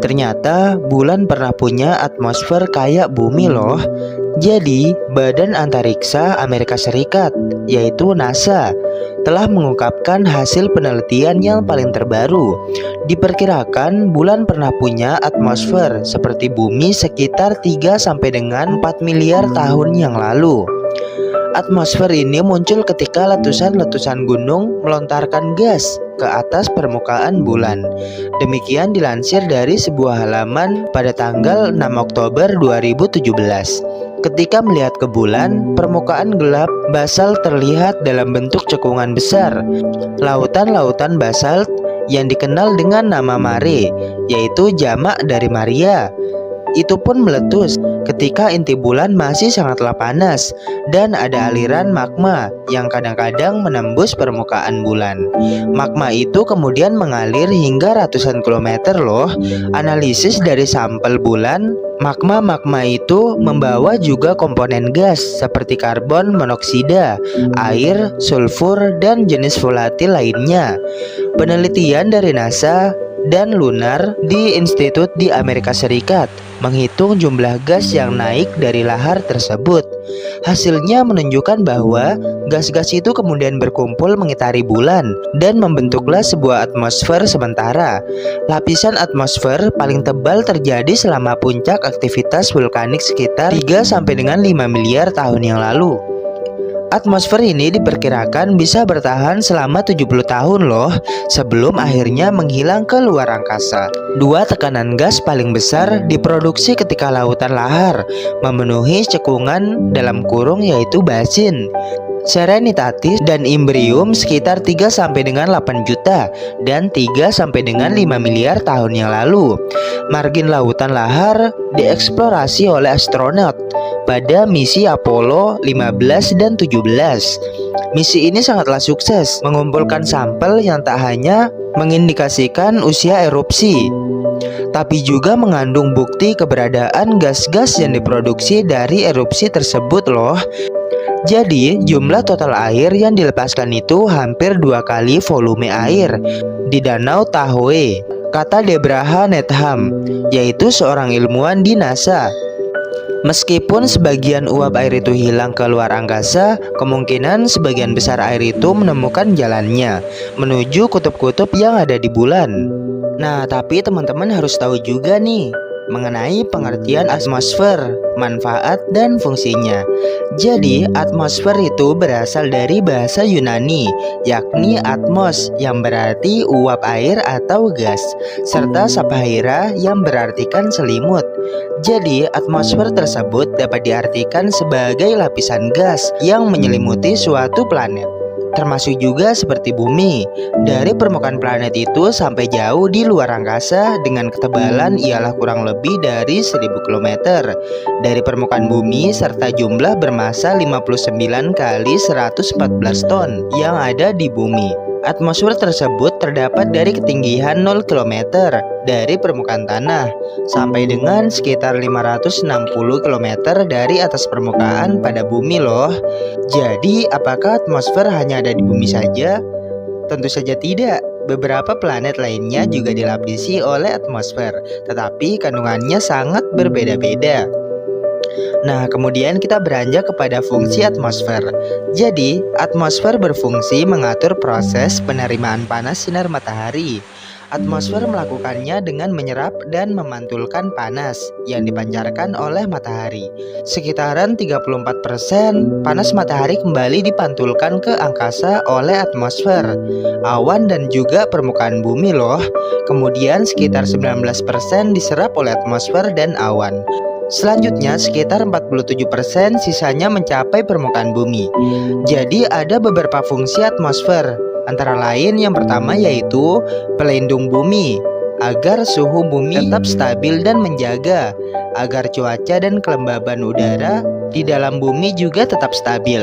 Ternyata bulan pernah punya atmosfer kayak bumi loh. Jadi, Badan Antariksa Amerika Serikat, yaitu NASA, telah mengungkapkan hasil penelitian yang paling terbaru. Diperkirakan bulan pernah punya atmosfer seperti bumi sekitar 3 sampai dengan 4 miliar tahun yang lalu. Atmosfer ini muncul ketika letusan-letusan gunung melontarkan gas ke atas permukaan bulan. Demikian dilansir dari sebuah halaman pada tanggal 6 Oktober 2017. Ketika melihat ke bulan, permukaan gelap basalt terlihat dalam bentuk cekungan besar. Lautan-lautan basalt yang dikenal dengan nama mare, yaitu jamak dari Maria, itu pun meletus ketika inti bulan masih sangatlah panas dan ada aliran magma yang kadang-kadang menembus permukaan bulan. Magma itu kemudian mengalir hingga ratusan kilometer loh. Analisis dari sampel bulan, magma itu membawa juga komponen gas seperti karbon monoksida, air, sulfur, dan jenis volatil lainnya. Penelitian dari NASA dan Lunar di Institut di Amerika Serikat menghitung jumlah gas yang naik dari lahar tersebut. Hasilnya menunjukkan bahwa gas-gas itu kemudian berkumpul mengitari bulan dan membentuklah sebuah atmosfer sementara. Lapisan atmosfer paling tebal terjadi selama puncak aktivitas vulkanik sekitar 3 sampai dengan 5 miliar tahun yang lalu. Atmosfer ini diperkirakan bisa bertahan selama 70 tahun loh, sebelum akhirnya menghilang ke luar angkasa. Dua tekanan gas paling besar diproduksi ketika lautan lahar memenuhi cekungan dalam kurung yaitu basin. Serenitatis dan Imbrium sekitar 3 sampai dengan 8 juta dan 3 sampai dengan 5 miliar tahun yang lalu. Margin lautan lahar dieksplorasi oleh astronot pada misi Apollo 15 dan 17. Misi ini sangatlah sukses mengumpulkan sampel yang tak hanya mengindikasikan usia erupsi, tapi juga mengandung bukti keberadaan gas-gas yang diproduksi dari erupsi tersebut loh. Jadi, jumlah total air yang dilepaskan itu hampir 2 kali volume air di Danau Tahoe, kata Deborah Needham, yaitu seorang ilmuwan di NASA. Meskipun sebagian uap air itu hilang ke luar angkasa, kemungkinan sebagian besar air itu menemukan jalannya menuju kutub-kutub yang ada di bulan. Nah, tapi teman-teman harus tahu juga nih mengenai pengertian atmosfer, manfaat, dan fungsinya. Jadi, atmosfer itu berasal dari bahasa Yunani, yakni atmos yang berarti uap air atau gas, serta saphaira yang berartikan selimut. Jadi, atmosfer tersebut dapat diartikan sebagai lapisan gas yang menyelimuti suatu planet, termasuk juga seperti bumi. Dari permukaan planet itu sampai jauh di luar angkasa dengan ketebalan ialah kurang lebih dari 1000 km dari permukaan bumi serta jumlah bermassa 59 kali 114 ton yang ada di bumi. Atmosfer tersebut terdapat dari ketinggian 0 km dari permukaan tanah sampai dengan sekitar 560 km dari atas permukaan pada bumi loh. Jadi, apakah atmosfer hanya ada di bumi saja? Tentu saja tidak. Beberapa planet lainnya juga dilapisi oleh atmosfer, tetapi kandungannya sangat berbeda-beda. Nah, kemudian kita beranjak kepada fungsi atmosfer. Jadi, atmosfer berfungsi mengatur proses penerimaan panas sinar matahari. Atmosfer melakukannya dengan menyerap dan memantulkan panas yang dipancarkan oleh matahari. Sekitaran 34% panas matahari kembali dipantulkan ke angkasa oleh atmosfer, awan, dan juga permukaan bumi loh. Kemudian sekitar 19% diserap oleh atmosfer dan awan. Selanjutnya sekitar 47% sisanya mencapai permukaan bumi. Jadi ada beberapa fungsi atmosfer, antara lain yang pertama yaitu pelindung bumi, agar suhu bumi tetap stabil dan menjaga agar cuaca dan kelembaban udara di dalam bumi juga tetap stabil.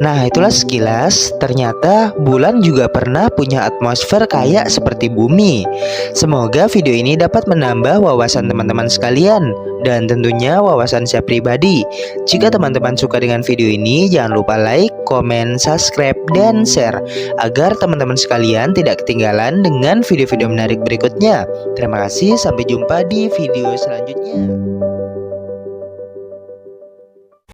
Nah, itulah sekilas, ternyata bulan juga pernah punya atmosfer kayak seperti bumi. Semoga video ini dapat menambah wawasan teman-teman sekalian, dan tentunya wawasan saya pribadi. Jika teman-teman suka dengan video ini, jangan lupa like, komen, subscribe, dan share, agar teman-teman sekalian tidak ketinggalan dengan video-video menarik berikutnya. Terima kasih, sampai jumpa di video selanjutnya.